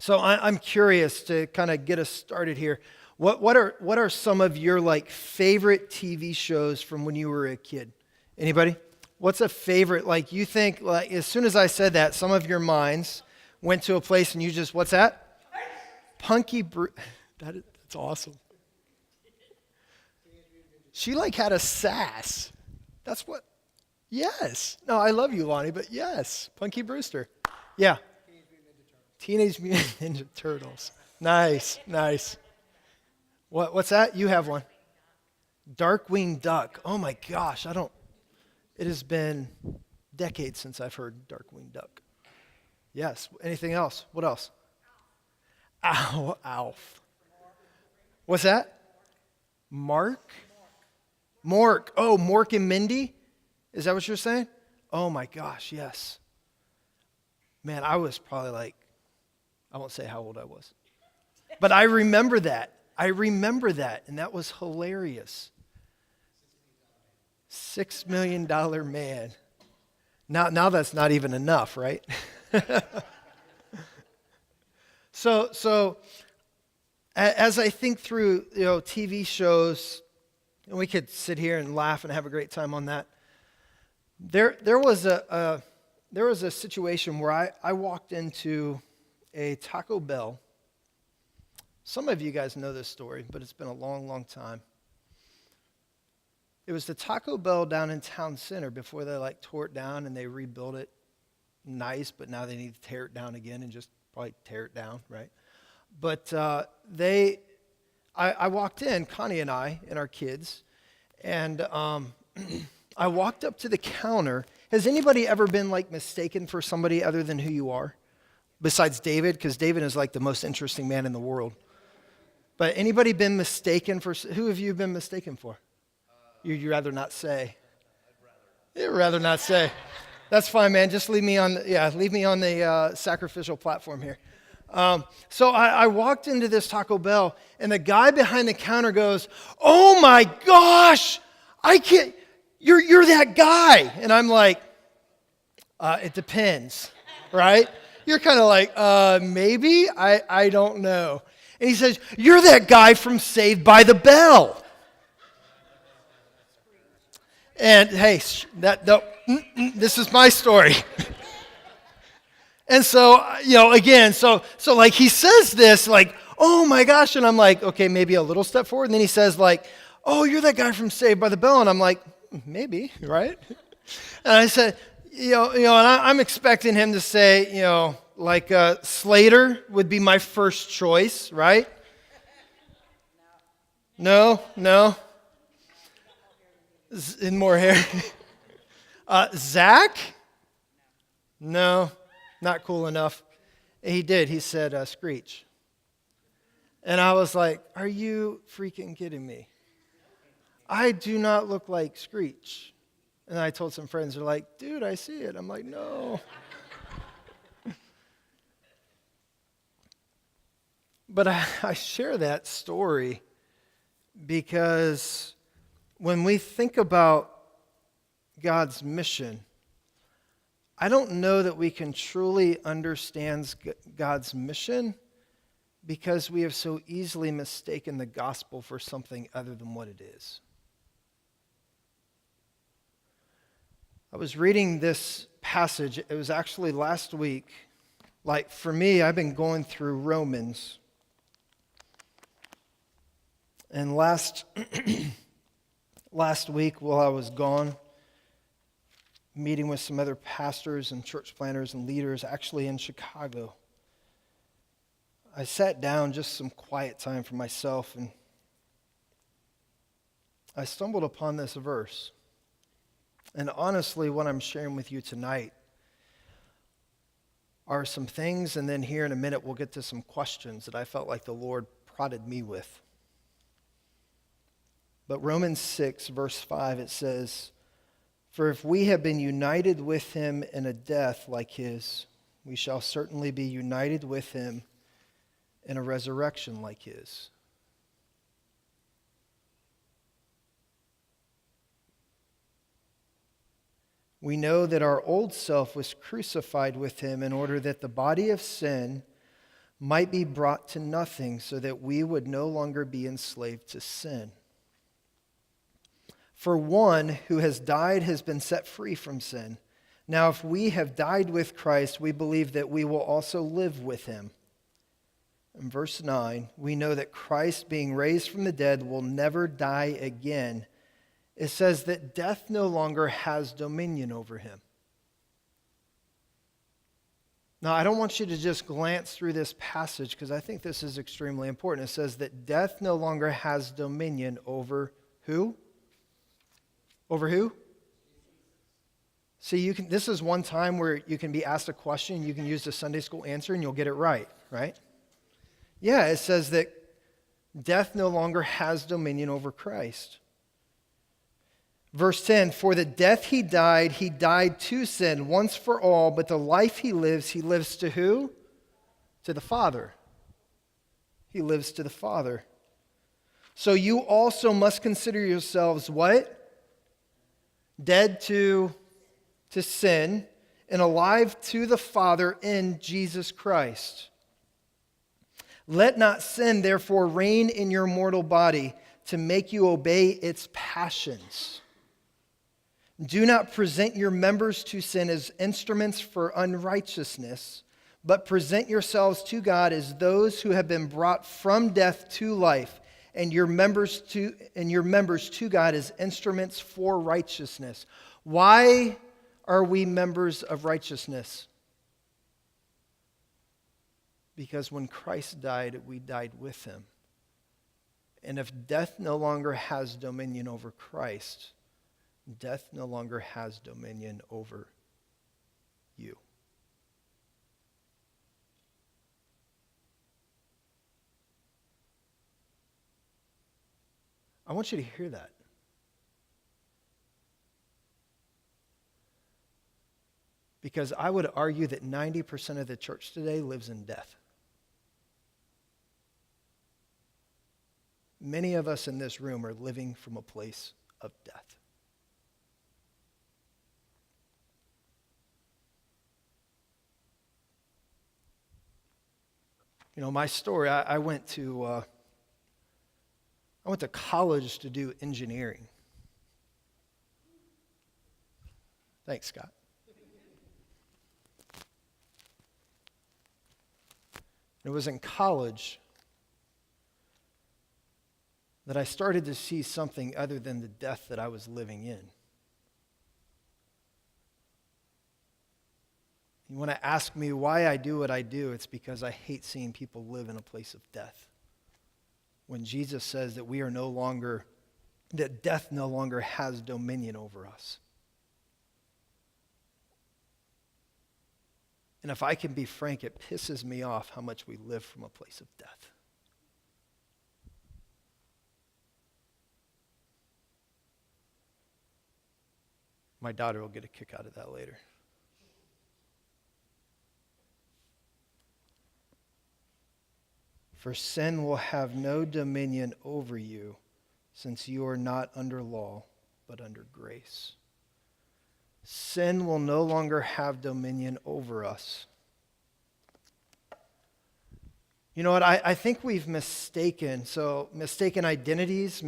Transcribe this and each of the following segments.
So I'm curious to kind of get us started here. What are some of your like favorite TV shows from when you were a kid? Anybody? What's a favorite? Like you think like as soon as I said that, some of your minds went to a place and you just what's that? That's awesome. She like had a sass. That's what. Yes. No, I love you, Lonnie, but yes, Punky Brewster. Yeah. Teenage Mutant Ninja Turtles. Nice, nice. What's that? You have one. Darkwing Duck. Oh my gosh, it has been decades since I've heard Darkwing Duck. Yes. Anything else? What else? Alf. What's that? Mark? Mork. Oh, Mork and Mindy? Is that what you're saying? Oh my gosh, yes. Man, I was probably like, I won't say how old I was. But I remember that. And that was hilarious. $6 million man. Now that's not even enough, right? So as I think through, TV shows, and we could sit here and laugh and have a great time on that. There was a situation where I walked into a Taco Bell. Some of you guys know this story, but it's been a long, long time. It was the Taco Bell down in Town Center before they like tore it down and they rebuilt it nice, but now they need to tear it down again and just probably tear it down, right? But I walked in, Connie and I, and our kids, and I walked up to the counter. Has anybody ever been like mistaken for somebody other than who you are? Besides David, because David is like the most interesting man in the world. But anybody been mistaken for, who have you been mistaken for? You'd rather not say. You'd rather not say. That's fine, man. Just leave me on the sacrificial platform here. So I walked into this Taco Bell, and the guy behind the counter goes, "Oh my gosh, I can't, you're that guy." And I'm like, it depends, right? You're kind of like, maybe, I don't know. And he says, "You're that guy from Saved by the Bell." And hey, this is my story. And so, again, so like he says this like, "Oh my gosh," and I'm like, okay, maybe a little step forward. And then he says like, "Oh, you're that guy from Saved by the Bell," and I'm like, maybe, right? And I said, and I'm expecting him to say, like Slater would be my first choice, right? No. And more hair. Zach? No, not cool enough. He did. He said, Screech. And I was like, are you freaking kidding me? I do not look like Screech. And I told some friends, they're like, dude, I see it. I'm like, no. But I share that story because when we think about God's mission, I don't know that we can truly understand God's mission because we have so easily mistaken the gospel for something other than what it is. I was reading this passage. It was actually last week. Like for me, I've been going through Romans. And last week while I was gone, meeting with some other pastors and church planners and leaders actually in Chicago, I sat down, just some quiet time for myself, and I stumbled upon this verse. And honestly, what I'm sharing with you tonight are some things, and then here in a minute we'll get to some questions that I felt like the Lord prodded me with. But Romans 6, verse 5, it says, "For if we have been united with him in a death like his, we shall certainly be united with him in a resurrection like his." We know that our old self was crucified with him in order that the body of sin might be brought to nothing so that we would no longer be enslaved to sin. For one who has died has been set free from sin. Now, if we have died with Christ, we believe that we will also live with him. In verse 9, we know that Christ, being raised from the dead, will never die again. It says that death no longer has dominion over him. Now, I don't want you to just glance through this passage because I think this is extremely important. It says that death no longer has dominion over who? Over who? See, this is one time where you can be asked a question, you can use the Sunday school answer, and you'll get it right? Yeah, it says that death no longer has dominion over Christ. Verse 10, for the death he died to sin once for all, but the life he lives to who? To the Father. He lives to the Father. So you also must consider yourselves what? Dead to sin and alive to the Father in Jesus Christ. Let not sin, therefore, reign in your mortal body to make you obey its passions. Do not present your members to sin as instruments for unrighteousness, but present yourselves to God as those who have been brought from death to life, and your members to God as instruments for righteousness. Why are we members of righteousness? Because when Christ died, we died with him. And if death no longer has dominion over Christ, death no longer has dominion over you. I want you to hear that. Because I would argue that 90% of the church today lives in death. Many of us in this room are living from a place of death. You know, my story, I went to college to do engineering. Thanks, Scott. It was in college that I started to see something other than the death that I was living in. You want to ask me why I do what I do, it's because I hate seeing people live in a place of death. When Jesus says that that death no longer has dominion over us. And if I can be frank, it pisses me off how much we live from a place of death. My daughter will get a kick out of that later. For sin will have no dominion over you, since you are not under law, but under grace. Sin will no longer have dominion over us. You know what? I think we've mistaken identities,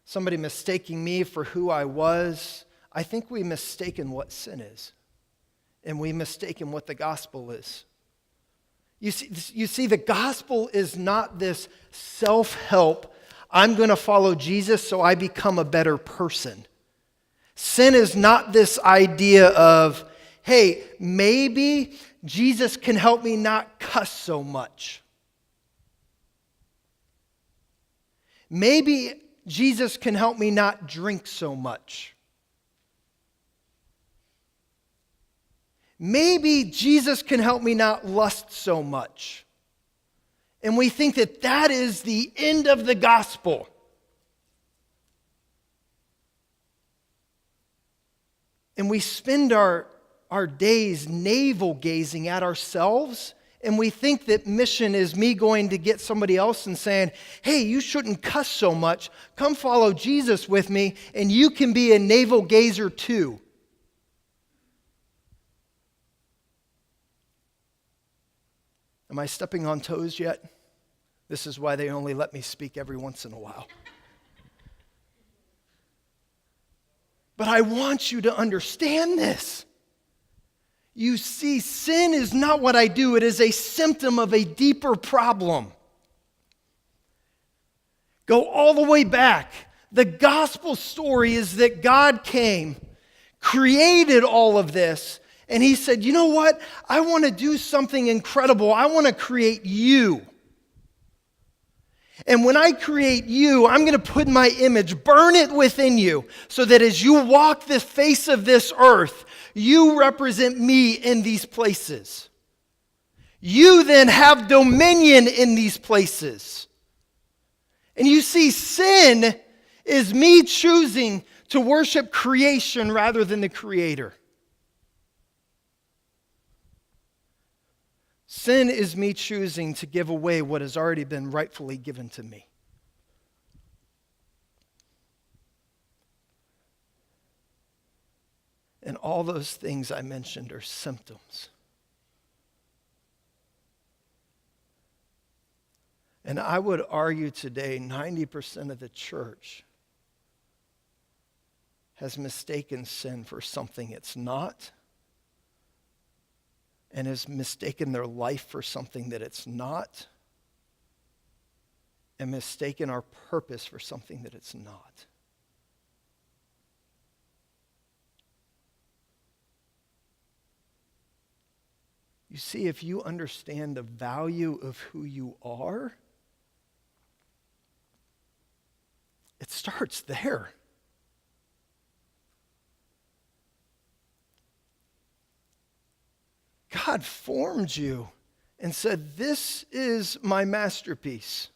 somebody mistaking me for who I was. I think we mistaken what sin is, and we mistaken what the gospel is. You see, the gospel is not this self-help, I'm going to follow Jesus so I become a better person. Sin is not this idea of, hey, maybe Jesus can help me not cuss so much. Maybe Jesus can help me not drink so much. Maybe Jesus can help me not lust so much. And we think that that is the end of the gospel. And we spend our days navel-gazing at ourselves, and we think that mission is me going to get somebody else and saying, hey, you shouldn't cuss so much. Come follow Jesus with me, and you can be a navel-gazer too. Am I stepping on toes yet? This is why they only let me speak every once in a while. But I want you to understand this. You see, sin is not what I do. It is a symptom of a deeper problem. Go all the way back. The gospel story is that God came, created all of this, and he said, you know what? I want to do something incredible. I want to create you. And when I create you, I'm going to put my image, burn it within you, so that as you walk the face of this earth, you represent me in these places. You then have dominion in these places. And you see, sin is me choosing to worship creation rather than the Creator. Sin is me choosing to give away what has already been rightfully given to me. And all those things I mentioned are symptoms. And I would argue today 90% of the church has mistaken sin for something it's not, and has mistaken their life for something that it's not, and mistaken our purpose for something that it's not. You see, if you understand the value of who you are, it starts there. God formed you and said, this is my masterpiece.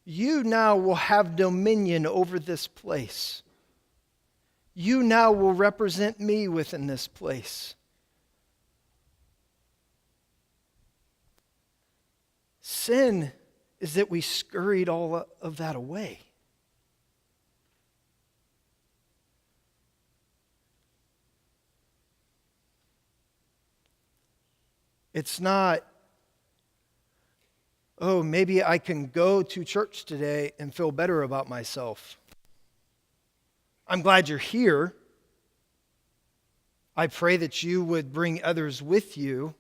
You now will have dominion over this place. You now will represent me within this place. Sin is that we scurried all of that away. It's not, oh, maybe I can go to church today and feel better about myself. I'm glad you're here. I pray that you would bring others with you,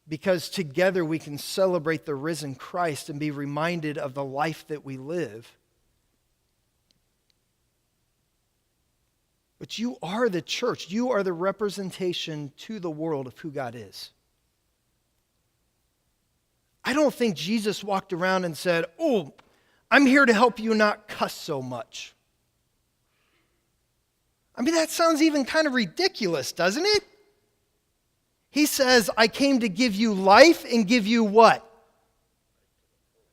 because together we can celebrate the risen Christ and be reminded of the life that we live. But you are the church. You are the representation to the world of who God is. I don't think Jesus walked around and said, oh, I'm here to help you not cuss so much. I mean, that sounds even kind of ridiculous, doesn't it? He says, I came to give you life and give you what?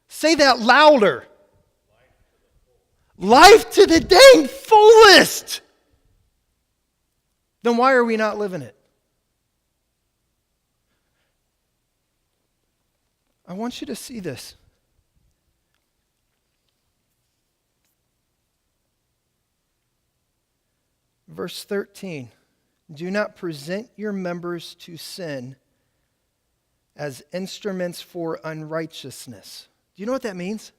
Say that louder. Life to the dang fullest. Then why are we not living it? I want you to see this. Verse 13. Do not present your members to sin as instruments for unrighteousness. Do you know what that means?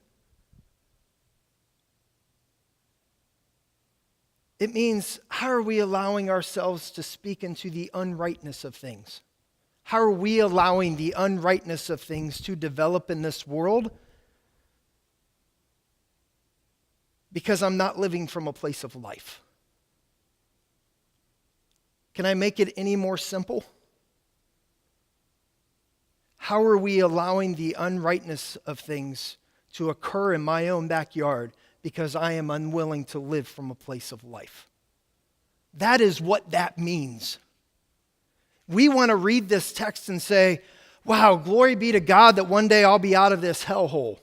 It means, how are we allowing ourselves to speak into the unrightness of things? How are we allowing the unrightness of things to develop in this world? Because I'm not living from a place of life. Can I make it any more simple? How are we allowing the unrightness of things to occur in my own backyard because I am unwilling to live from a place of life? That is what that means. We want to read this text and say, wow, glory be to God that one day I'll be out of this hellhole.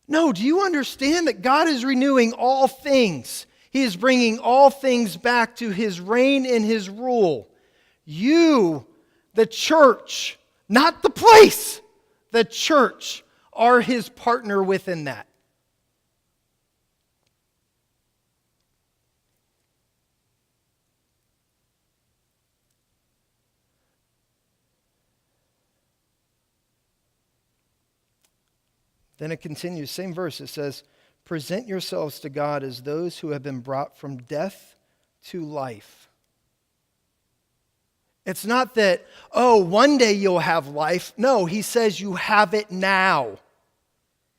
No, do you understand that God is renewing all things? He is bringing all things back to His reign and His rule. You, the church, not the place, the church, are His partner within that. Then it continues, same verse. It says, present yourselves to God as those who have been brought from death to life. It's not that, oh, one day you'll have life. No, he says you have it now.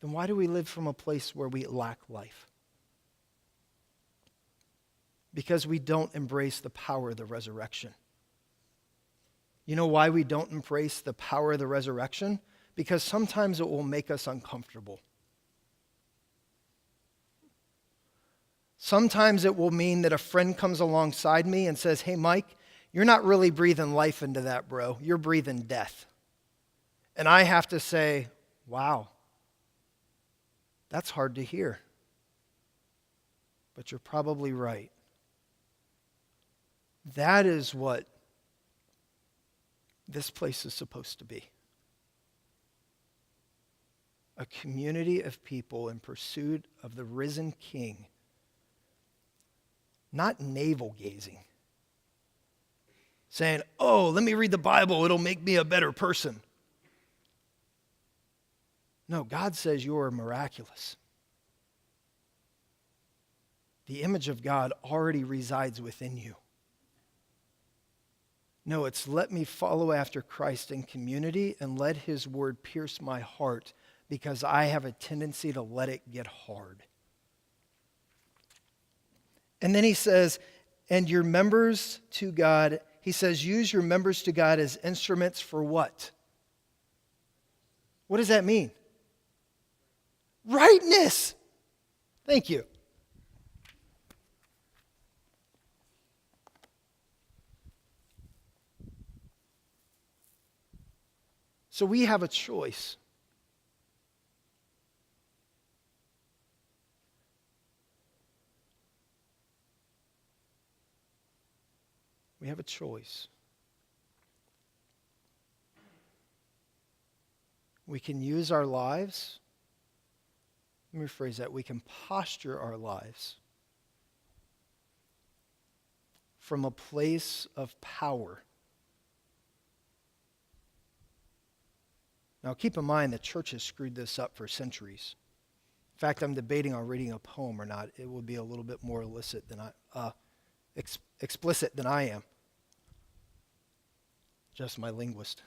Then why do we live from a place where we lack life? Because we don't embrace the power of the resurrection. You know why we don't embrace the power of the resurrection? Because sometimes it will make us uncomfortable. Sometimes it will mean that a friend comes alongside me and says, hey, Mike, you're not really breathing life into that, bro. You're breathing death. And I have to say, wow, that's hard to hear. But you're probably right. That is what this place is supposed to be. A community of people in pursuit of the risen King. Not navel gazing. Saying, oh, let me read the Bible, it'll make me a better person. No, God says you are miraculous. The image of God already resides within you. No, it's let me follow after Christ in community and let his word pierce my heart because I have a tendency to let it get hard. And then he says, and your members to God, he says, use your members to God as instruments for what? What does that mean? Rightness. Thank you. So we have a choice. We have a choice. We can use our lives. Let me rephrase that. We can posture our lives from a place of power. Now, keep in mind the church has screwed this up for centuries. In fact, I'm debating on reading a poem or not. It would be a little bit more explicit than I am. Just my linguist.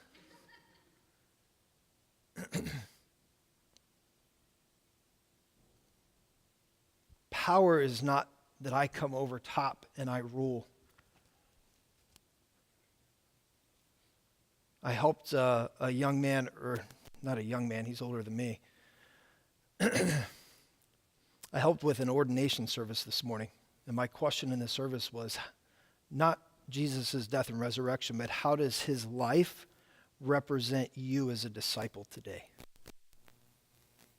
Power is not that I come over top and I rule. I helped a young man, or not a young man, he's older than me. I helped with an ordination service this morning. And my question in the service was not Jesus' death and resurrection, but how does his life represent you as a disciple today?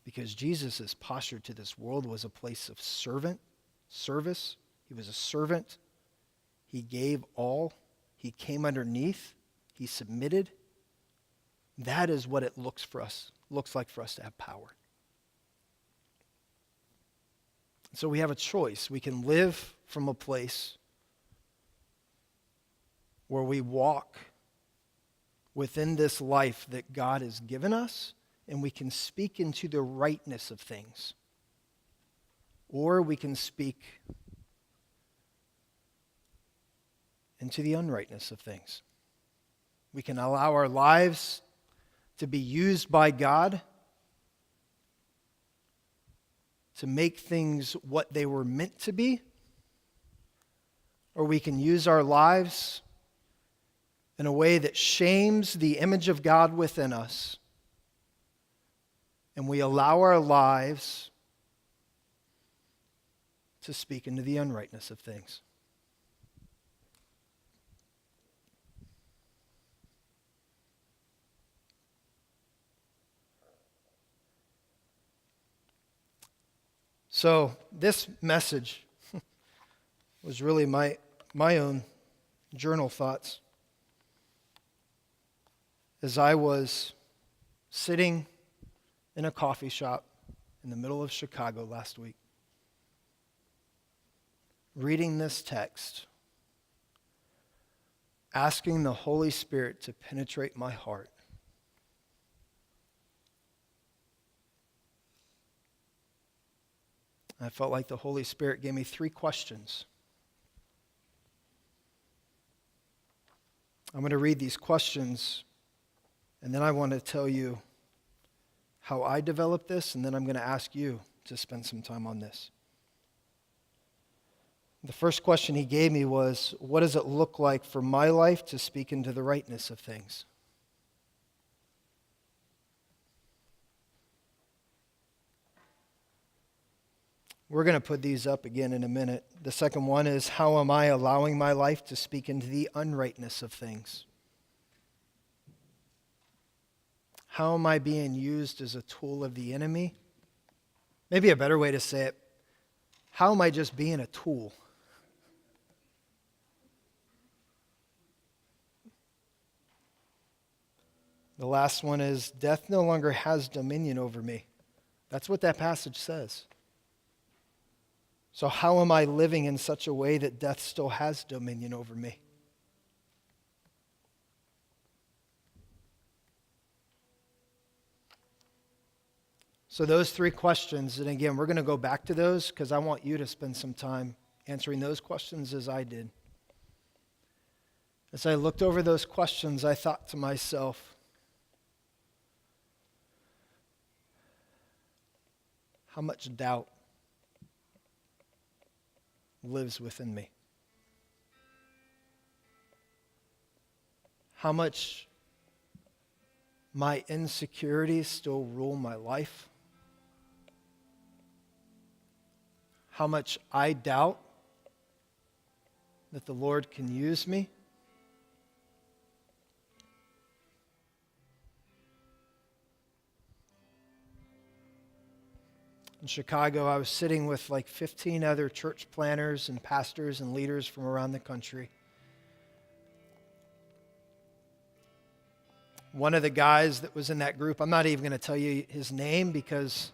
Because Jesus' posture to this world was a place of service. He was a servant. He gave all. He came underneath. He submitted. That is what it looks like for us to have power. So we have a choice. We can live from a place where we walk within this life that God has given us, and we can speak into the rightness of things. Or we can speak into the unrightness of things. We can allow our lives to be used by God to make things what they were meant to be, or we can use our lives in a way that shames the image of God within us, and we allow our lives to speak into the unrightness of things. So this message was really my own journal thoughts as I was sitting in a coffee shop in the middle of Chicago last week, reading this text, asking the Holy Spirit to penetrate my heart. I felt like the Holy Spirit gave me 3 questions. I'm going to read these questions, and then I want to tell you how I developed this, and then I'm going to ask you to spend some time on this. The first question he gave me was, what does it look like for my life to speak into the rightness of things? We're going to put these up again in a minute. The second one is, how am I allowing my life to speak into the unrightness of things? How am I being used as a tool of the enemy? Maybe a better way to say it, how am I just being a tool? The last one is, death no longer has dominion over me. That's what that passage says. So how am I living in such a way that death still has dominion over me? So those 3 questions, and again, we're going to go back to those because I want you to spend some time answering those questions as I did. As I looked over those questions, I thought to myself, how much doubt lives within me? How much my insecurities still rule my life? How much I doubt that the Lord can use me? In Chicago, I was sitting with like 15 other church planners and pastors and leaders from around the country. One of the guys that was in that group, I'm not even going to tell you his name because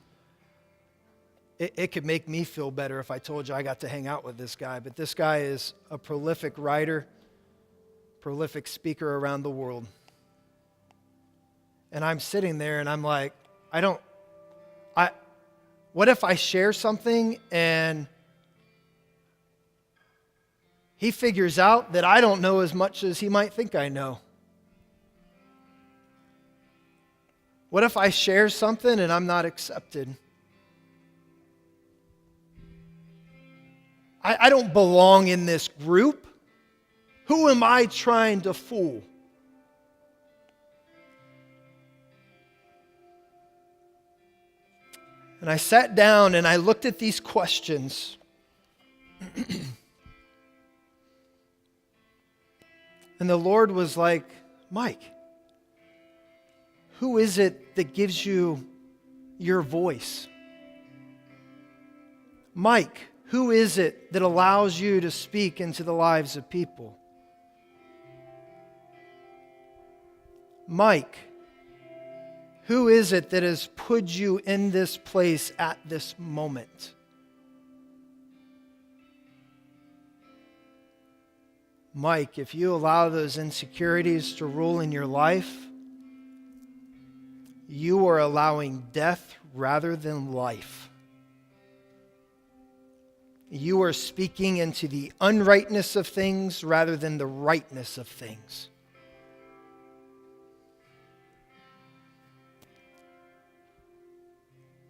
it could make me feel better if I told you I got to hang out with this guy. But this guy is a prolific writer, prolific speaker around the world. And I'm sitting there and I'm like, what if I share something and he figures out that I don't know as much as he might think I know? What if I share something and I'm not accepted? I don't belong in this group. Who am I trying to fool? And I sat down and I looked at these questions. And the Lord was like, Mike, who is it that gives you your voice? Mike, who is it that allows you to speak into the lives of people? Mike, who is it that has put you in this place at this moment? Mike, if you allow those insecurities to rule in your life, you are allowing death rather than life. You are speaking into the unrightness of things rather than the rightness of things.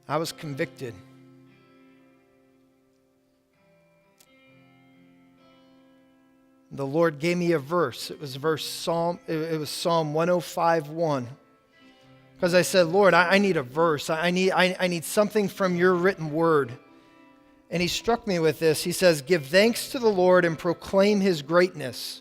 I was convicted. The Lord gave me a verse. It was Psalm 105:1. Because I said, Lord, I need a verse. I need something from your written word. And he struck me with this. He says, give thanks to the Lord and proclaim his greatness.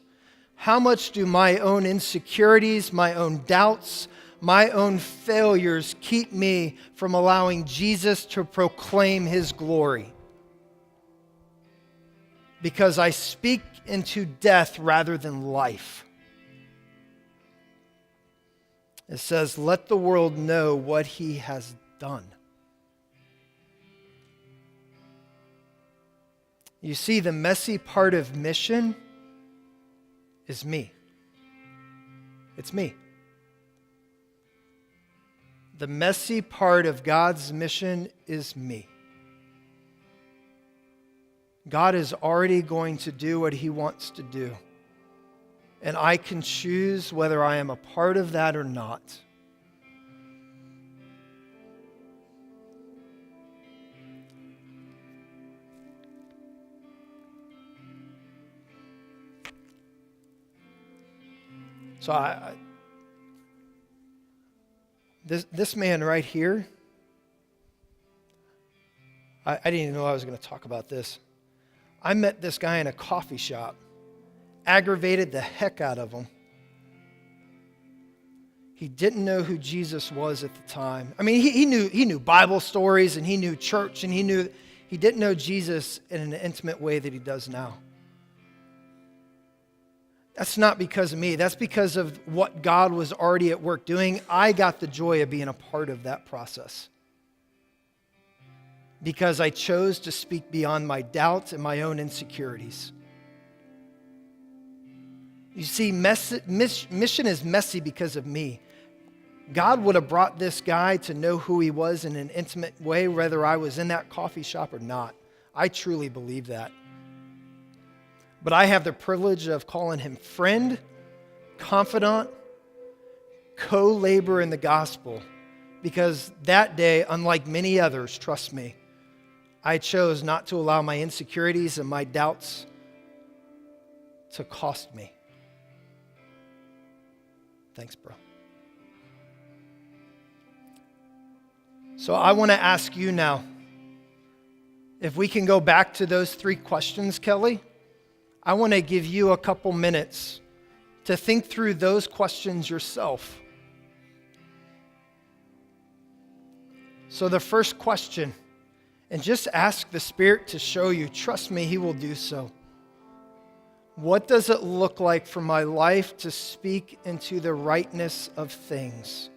How much do my own insecurities, my own doubts, my own failures keep me from allowing Jesus to proclaim his glory? Because I speak into death rather than life. It says, let the world know what he has done. You see, the messy part of mission is me. It's me. The messy part of God's mission is me. God is already going to do what he wants to do. And I can choose whether I am a part of that or not. So this man right here, I didn't even know I was going to talk about this. I met this guy in a coffee shop, aggravated the heck out of him. He didn't know who Jesus was at the time. I mean, he knew Bible stories and he knew church and he didn't know Jesus in an intimate way that he does now. That's not because of me. That's because of what God was already at work doing. I got the joy of being a part of that process. Because I chose to speak beyond my doubts and my own insecurities. You see, mission is messy because of me. God would have brought this guy to know who he was in an intimate way, whether I was in that coffee shop or not. I truly believe that. But I have the privilege of calling him friend, confidant, co-laborer in the gospel. Because that day, unlike many others, trust me, I chose not to allow my insecurities and my doubts to cost me. Thanks, bro. So I want to ask you now, if we can go back to those 3 questions, Kelly, I want to give you a couple minutes to think through those questions yourself. So the first question, and just ask the Spirit to show you. Trust me, he will do so. What does it look like for my life to speak into the rightness of things?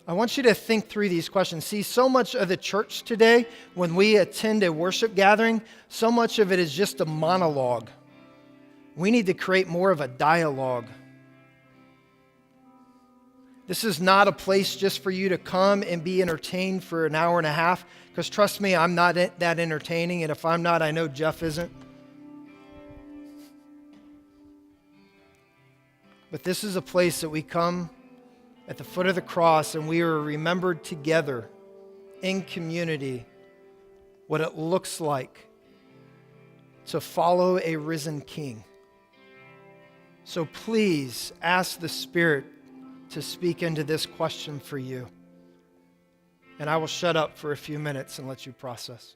I want you to think through these questions. See, so much of the church today, when we attend a worship gathering, so much of it is just a monologue. We need to create more of a dialogue. This is not a place just for you to come and be entertained for an hour and a half, because trust me, I'm not that entertaining, and if I'm not, I know Jeff isn't. But this is a place that we come at the foot of the cross, and we are remembered together in community what it looks like to follow a risen King. So please ask the Spirit to speak into this question for you. And I will shut up for a few minutes and let you process.